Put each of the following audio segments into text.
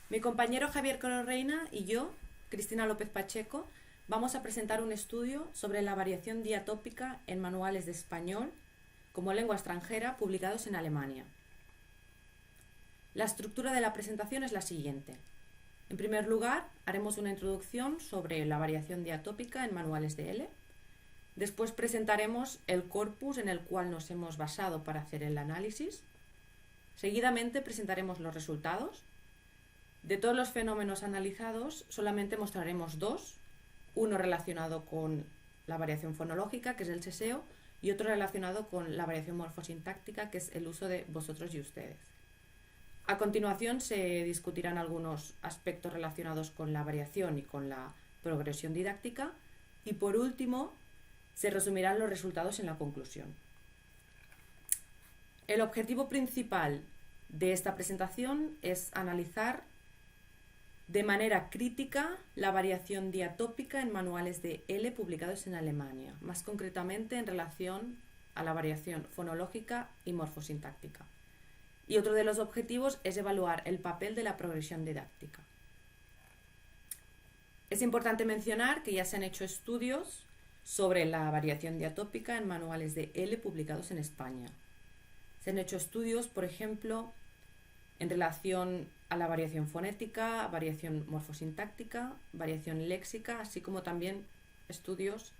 Mi compañero Javier Correina y yo, Cristina López Pacheco, vamos a presentar un estudio sobre la variación diatópica en manuales de español como lengua extranjera publicados en Alemania. La estructura de la presentación es la siguiente. En primer lugar, haremos una introducción sobre la variación diatópica en manuales de L. Después presentaremos el corpus en el cual nos hemos basado para hacer el análisis. Seguidamente presentaremos los resultados. De todos los fenómenos analizados, solamente mostraremos dos, uno relacionado con la variación fonológica, que es el seseo, y otro relacionado con la variación morfosintáctica, que es el uso de vosotros y ustedes. A continuación se discutirán algunos aspectos relacionados con la variación y con la progresión didáctica, y por último se resumirán los resultados en la conclusión. El objetivo principal de esta presentación es analizar de manera crítica la variación diatópica en manuales de L publicados en Alemania, más concretamente en relación a la variación fonológica y morfosintáctica. Y otro de los objetivos es evaluar el papel de la progresión didáctica. Es importante mencionar que ya se han hecho estudios sobre la variación diatópica en manuales de L publicados en España. Se han hecho estudios, por ejemplo, en relación a la variación fonética, variación morfosintáctica, variación léxica, así como también estudios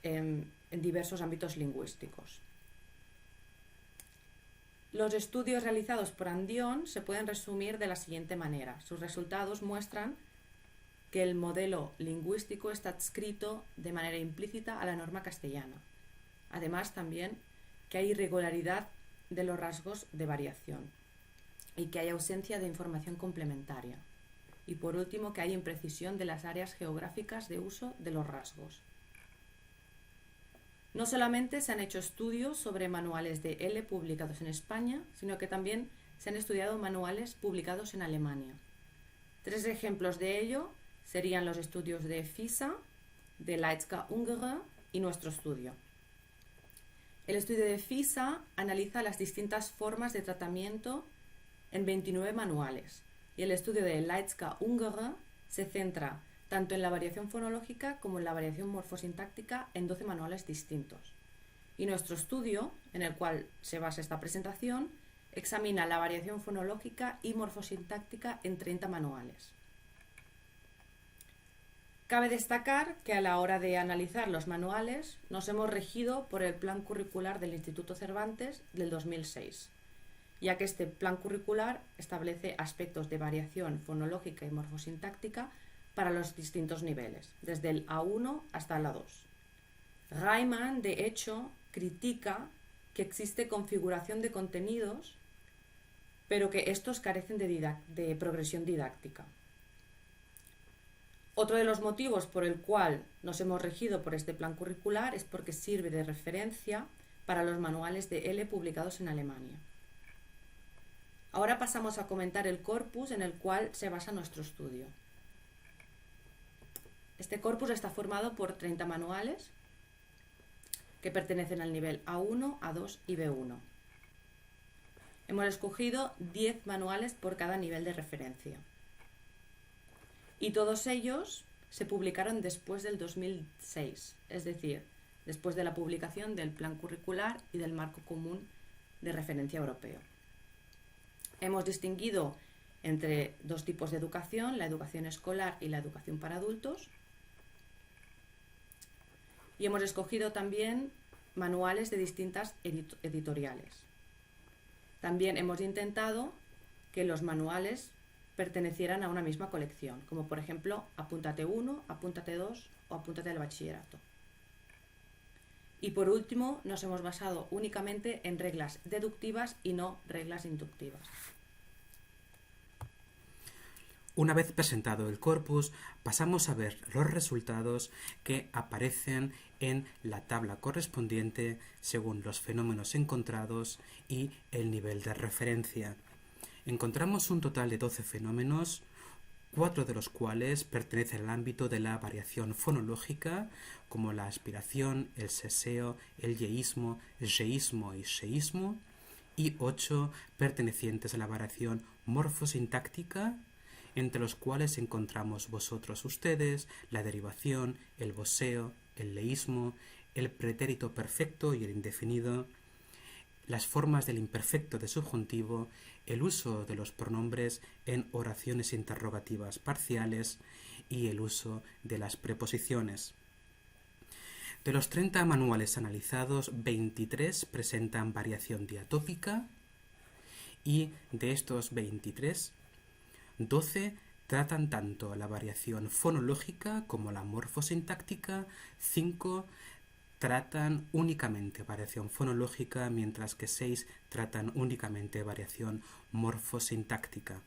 en diversos ámbitos lingüísticos. Los estudios realizados por Andion se pueden resumir de la siguiente manera. Sus resultados muestran que el modelo lingüístico está adscrito de manera implícita a la norma castellana. Además, también que hay irregularidad de los rasgos de variación y que hay ausencia de información complementaria. Y por último, que hay imprecisión de las áreas geográficas de uso de los rasgos. No solamente se han hecho estudios sobre manuales de L publicados en España, sino que también se han estudiado manuales publicados en Alemania. Tres ejemplos de ello serían los estudios de FISA, de Leitska Ungere y nuestro estudio. El estudio de FISA analiza las distintas formas de tratamiento en 29 manuales y el estudio de Leitska Ungere se centra tanto en la variación fonológica como en la variación morfosintáctica en 12 manuales distintos. Y nuestro estudio, en el cual se basa esta presentación, examina la variación fonológica y morfosintáctica en 30 manuales. Cabe destacar que a la hora de analizar los manuales nos hemos regido por el plan curricular del Instituto Cervantes del 2006, ya que este plan curricular establece aspectos de variación fonológica y morfosintáctica para los distintos niveles, desde el A1 hasta el A2. Reimann, de hecho, critica que existe configuración de contenidos, pero que estos carecen de progresión didáctica. Otro de los motivos por el cual nos hemos regido por este plan curricular es porque sirve de referencia para los manuales de L publicados en Alemania. Ahora pasamos a comentar el corpus en el cual se basa nuestro estudio. Este corpus está formado por 30 manuales que pertenecen al nivel A1, A2 y B1. Hemos escogido 10 manuales por cada nivel de referencia. Y todos ellos se publicaron después del 2006, es decir, después de la publicación del plan curricular y del marco común de referencia europeo. Hemos distinguido entre dos tipos de educación, la educación escolar y la educación para adultos. Y hemos escogido también manuales de distintas editoriales. También hemos intentado que los manuales pertenecieran a una misma colección, como por ejemplo Apúntate 1, Apúntate 2 o Apúntate al bachillerato. Y por último, nos hemos basado únicamente en reglas deductivas y no reglas inductivas. Una vez presentado el corpus, pasamos a ver los resultados que aparecen en la tabla correspondiente según los fenómenos encontrados y el nivel de referencia. Encontramos un total de 12 fenómenos, 4 de los cuales pertenecen al ámbito de la variación fonológica, como la aspiración, el seseo, el yeísmo, yeísmo y sheísmo, y 8 pertenecientes a la variación morfosintáctica, entre los cuales encontramos vosotros, ustedes, la derivación, el voseo, el leísmo, el pretérito perfecto y el indefinido, las formas del imperfecto de subjuntivo, el uso de los pronombres en oraciones interrogativas parciales y el uso de las preposiciones. De los 30 manuales analizados, 23 presentan variación diatópica y de estos 23, 12 tratan tanto la variación fonológica como la morfosintáctica, 5 tratan únicamente variación fonológica, mientras que 6 tratan únicamente variación morfosintáctica.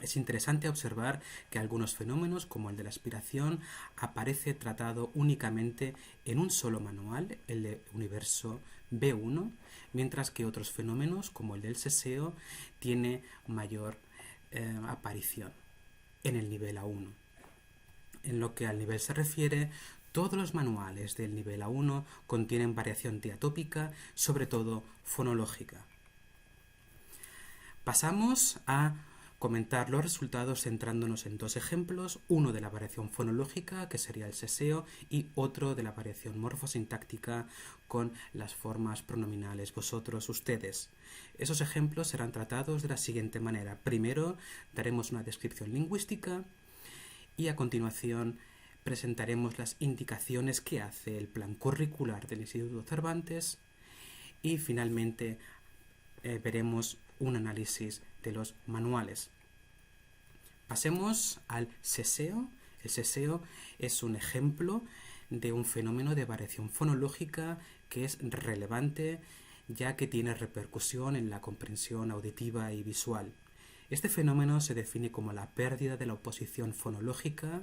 Es interesante observar que algunos fenómenos, como el de la aspiración, aparece tratado únicamente en un solo manual, el de Universo B1, mientras que otros fenómenos, como el del seseo, tiene mayor aparición en el nivel A1. En lo que al nivel se refiere, todos los manuales del nivel A1 contienen variación diatópica, sobre todo fonológica. Pasamos a comentar los resultados centrándonos en dos ejemplos, uno de la variación fonológica, que sería el seseo, y otro de la variación morfosintáctica con las formas pronominales vosotros, ustedes. Esos ejemplos serán tratados de la siguiente manera. Primero daremos una descripción lingüística y a continuación presentaremos las indicaciones que hace el plan curricular del Instituto Cervantes y finalmente veremos un análisis de los manuales. Pasemos al seseo. El seseo es un ejemplo de un fenómeno de variación fonológica que es relevante ya que tiene repercusión en la comprensión auditiva y visual. Este fenómeno se define como la pérdida de la oposición fonológica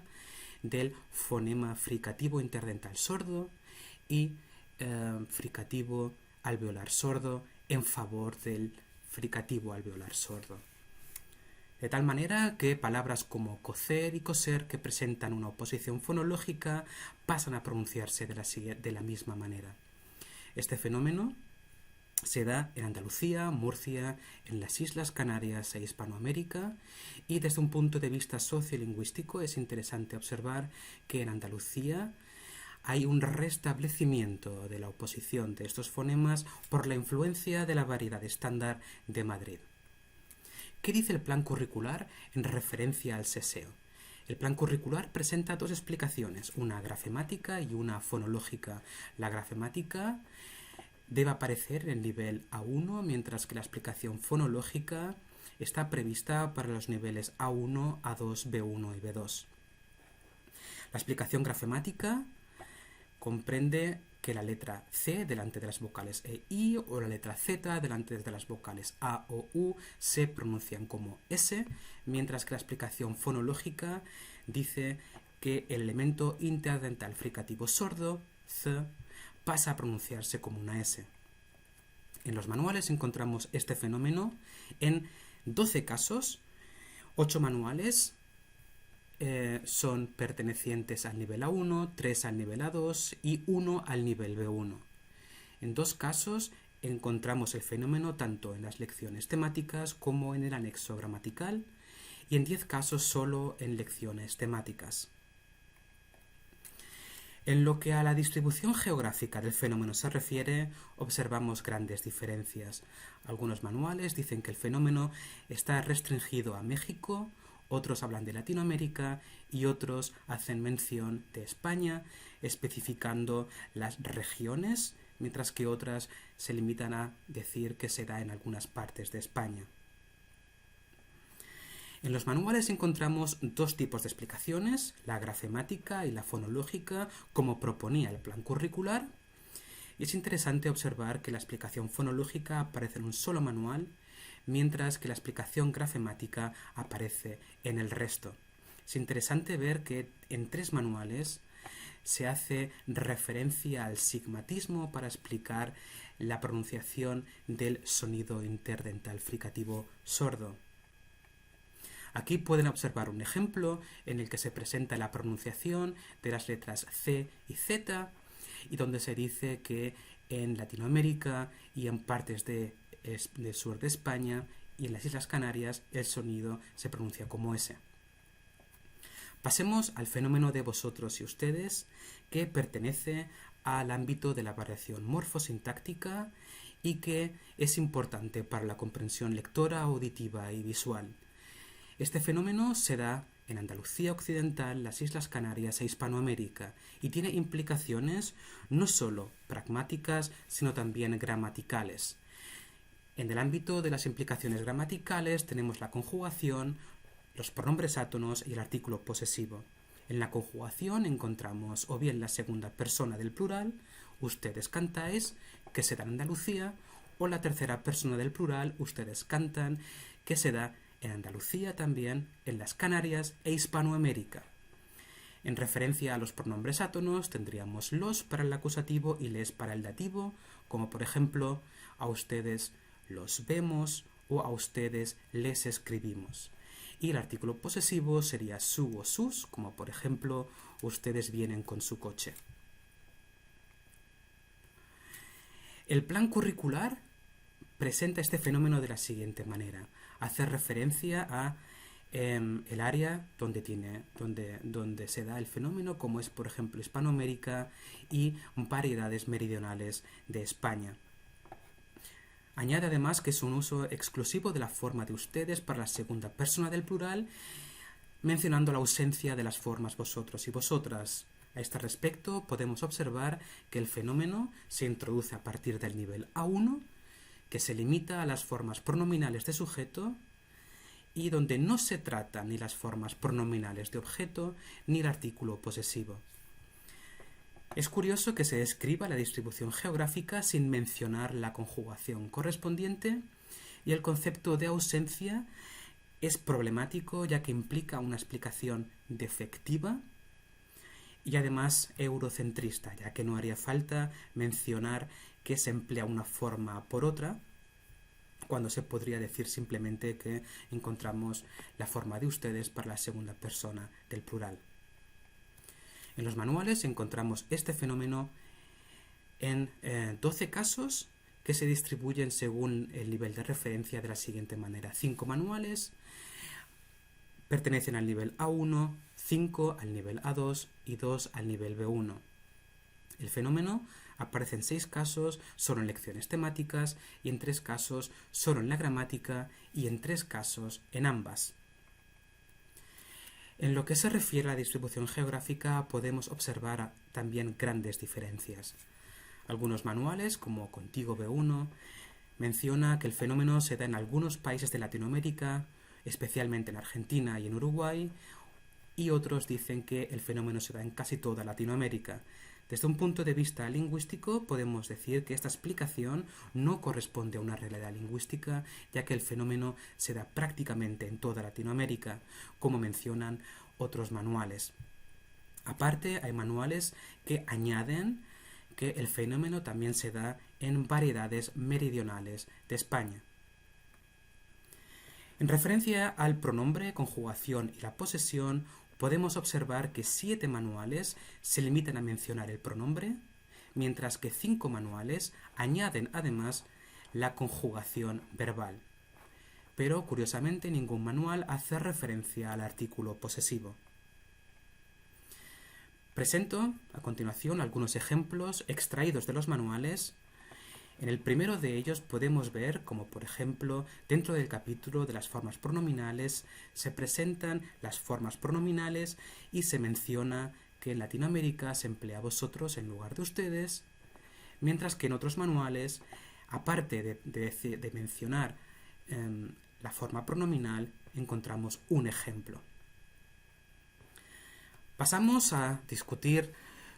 del fonema fricativo interdental sordo y fricativo alveolar sordo en favor del fricativo alveolar sordo. De tal manera que palabras como cocer y coser, que presentan una oposición fonológica, pasan a pronunciarse de la misma manera. Este fenómeno se da en Andalucía, Murcia, en las Islas Canarias e Hispanoamérica, y desde un punto de vista sociolingüístico es interesante observar que en Andalucía hay un restablecimiento de la oposición de estos fonemas por la influencia de la variedad estándar de Madrid. ¿Qué dice el plan curricular en referencia al seseo? El plan curricular presenta dos explicaciones, una grafemática y una fonológica. La grafemática debe aparecer en el nivel A1, mientras que la explicación fonológica está prevista para los niveles A1, A2, B1 y B2. La explicación grafemática comprende que la letra C delante de las vocales E, I o la letra Z delante de las vocales A o U se pronuncian como S, mientras que la explicación fonológica dice que el elemento interdental fricativo sordo, C, pasa a pronunciarse como una S. En los manuales encontramos este fenómeno en 12 casos, 8 manuales son pertenecientes al nivel A1, 3 al nivel A2 y 1 al nivel B1. En 2 casos encontramos el fenómeno tanto en las lecciones temáticas como en el anexo gramatical y en 10 casos solo en lecciones temáticas. En lo que a la distribución geográfica del fenómeno se refiere, observamos grandes diferencias. Algunos manuales dicen que el fenómeno está restringido a México, otros hablan de Latinoamérica y otros hacen mención de España, especificando las regiones, mientras que otras se limitan a decir que se da en algunas partes de España. En los manuales encontramos dos tipos de explicaciones, la grafemática y la fonológica, como proponía el plan curricular. Y es interesante observar que la explicación fonológica aparece en un solo manual, mientras que la explicación grafemática aparece en el resto. Es interesante ver que en 3 manuales se hace referencia al sigmatismo para explicar la pronunciación del sonido interdental fricativo sordo. Aquí pueden observar un ejemplo en el que se presenta la pronunciación de las letras C y Z y donde se dice que en Latinoamérica y en partes del sur de España y en las Islas Canarias el sonido se pronuncia como S. Pasemos al fenómeno de vosotros y ustedes, que pertenece al ámbito de la variación morfosintáctica y que es importante para la comprensión lectora, auditiva y visual. Este fenómeno se da en Andalucía Occidental, las Islas Canarias e Hispanoamérica y tiene implicaciones no solo pragmáticas, sino también gramaticales. En el ámbito de las implicaciones gramaticales tenemos la conjugación, los pronombres átonos y el artículo posesivo. En la conjugación encontramos o bien la segunda persona del plural, ustedes cantáis, que se da en Andalucía, o la tercera persona del plural, ustedes cantan, que se da en Andalucía también, en las Canarias e Hispanoamérica. En referencia a los pronombres átonos tendríamos los para el acusativo y les para el dativo, como por ejemplo, a ustedes los vemos o a ustedes les escribimos. Y el artículo posesivo sería su o sus, como por ejemplo, ustedes vienen con su coche. El plan curricular presenta este fenómeno de la siguiente manera. Hace referencia a el área donde se da el fenómeno, como es por ejemplo Hispanoamérica y variedades meridionales de España. Añade además que es un uso exclusivo de la forma de ustedes para la segunda persona del plural, mencionando la ausencia de las formas vosotros y vosotras. A este respecto podemos observar que el fenómeno se introduce a partir del nivel A1, que se limita a las formas pronominales de sujeto y donde no se trata ni las formas pronominales de objeto ni el artículo posesivo. Es curioso que se describa la distribución geográfica sin mencionar la conjugación correspondiente, y el concepto de ausencia es problemático ya que implica una explicación defectiva y además eurocentrista, ya que no haría falta mencionar que se emplea una forma por otra, cuando se podría decir simplemente que encontramos la forma de ustedes para la segunda persona del plural. En los manuales encontramos este fenómeno en 12 casos que se distribuyen según el nivel de referencia de la siguiente manera. 5 manuales pertenecen al nivel A1, 5 al nivel A2 y 2 al nivel B1. El fenómeno aparece en 6 casos solo en lecciones temáticas y en 3 casos solo en la gramática y en 3 casos en ambas. En lo que se refiere a la distribución geográfica podemos observar también grandes diferencias. Algunos manuales, como Contigo B1, menciona que el fenómeno se da en algunos países de Latinoamérica, especialmente en Argentina y en Uruguay, y otros dicen que el fenómeno se da en casi toda Latinoamérica. Desde un punto de vista lingüístico podemos decir que esta explicación no corresponde a una realidad lingüística, ya que el fenómeno se da prácticamente en toda Latinoamérica, como mencionan otros manuales. Aparte, hay manuales que añaden que el fenómeno también se da en variedades meridionales de España. En referencia al pronombre, conjugación y la posesión, podemos observar que 7 manuales se limitan a mencionar el pronombre, mientras que 5 manuales añaden además la conjugación verbal. Pero, curiosamente, ningún manual hace referencia al artículo posesivo. Presento a continuación algunos ejemplos extraídos de los manuales. En el primero de ellos podemos ver como, por ejemplo, dentro del capítulo de las formas pronominales se presentan las formas pronominales y se menciona que en Latinoamérica se emplea vosotros en lugar de ustedes, mientras que en otros manuales, aparte de mencionar la forma pronominal, encontramos un ejemplo. Pasamos a discutir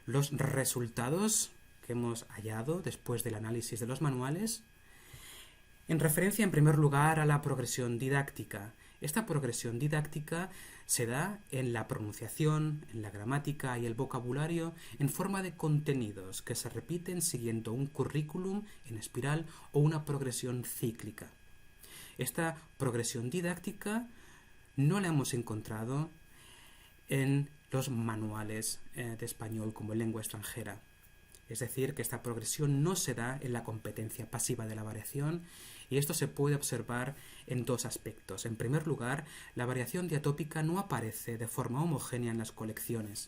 los resultados que hemos hallado después del análisis de los manuales, en referencia en primer lugar a la progresión didáctica. Esta progresión didáctica se da en la pronunciación, en la gramática y el vocabulario en forma de contenidos que se repiten siguiendo un currículum en espiral o una progresión cíclica. Esta progresión didáctica no la hemos encontrado en los manuales de español como lengua extranjera. Es decir, que esta progresión no se da en la competencia pasiva de la variación, y esto se puede observar en dos aspectos. En primer lugar, la variación diatópica no aparece de forma homogénea en las colecciones.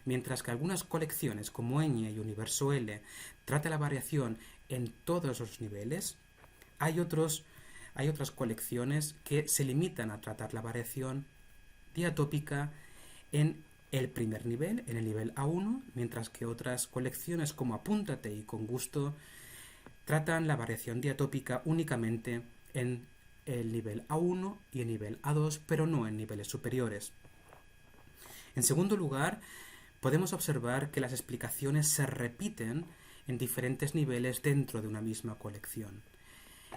Mientras que algunas colecciones como Ñ y Universo L tratan la variación en todos los niveles, hay otras colecciones que se limitan a tratar la variación diatópica en el primer nivel, en el nivel A1, mientras que otras colecciones como Apúntate y Con Gusto tratan la variación diatópica únicamente en el nivel A1 y el nivel A2, pero no en niveles superiores. En segundo lugar, podemos observar que las explicaciones se repiten en diferentes niveles dentro de una misma colección.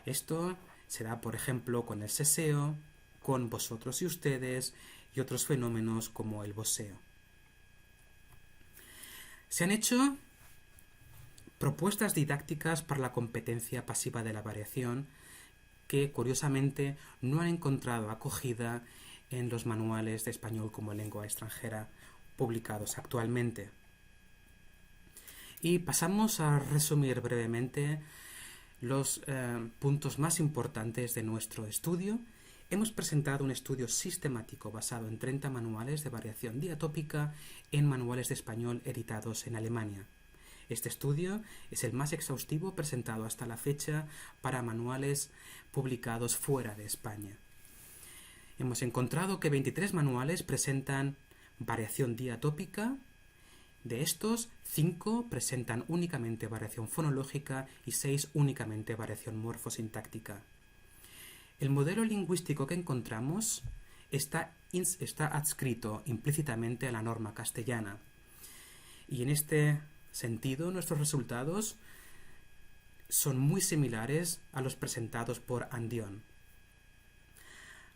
Esto se da, por ejemplo, con el seseo, con vosotros y ustedes y otros fenómenos como el voseo. Se han hecho propuestas didácticas para la competencia pasiva de la variación que, curiosamente, no han encontrado acogida en los manuales de español como lengua extranjera publicados actualmente. Y pasamos a resumir brevemente los puntos más importantes de nuestro estudio. Hemos presentado un estudio sistemático basado en 30 manuales de variación diatópica en manuales de español editados en Alemania. Este estudio es el más exhaustivo presentado hasta la fecha para manuales publicados fuera de España. Hemos encontrado que 23 manuales presentan variación diatópica. De estos, 5 presentan únicamente variación fonológica y 6 únicamente variación morfosintáctica. El modelo lingüístico que encontramos está adscrito implícitamente a la norma castellana. Y en este sentido, nuestros resultados son muy similares a los presentados por Andión.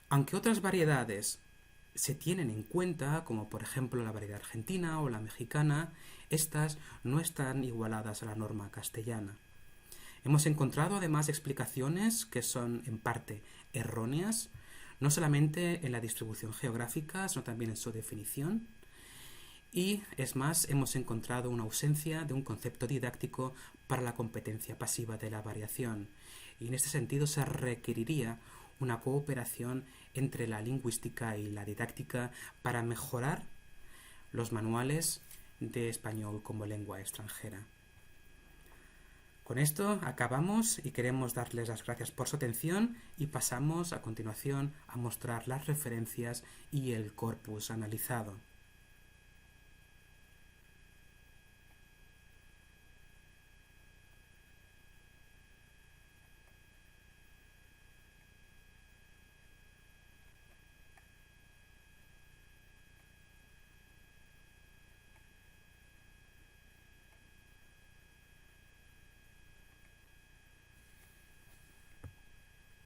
Aunque otras variedades se tienen en cuenta, como por ejemplo la variedad argentina o la mexicana, estas no están igualadas a la norma castellana. Hemos encontrado además explicaciones que son en parte erróneas, no solamente en la distribución geográfica, sino también en su definición. Y, es más, hemos encontrado una ausencia de un concepto didáctico para la competencia pasiva de la variación. Y en este sentido se requeriría una cooperación entre la lingüística y la didáctica para mejorar los manuales de español como lengua extranjera. Con esto acabamos y queremos darles las gracias por su atención y pasamos a continuación a mostrar las referencias y el corpus analizado.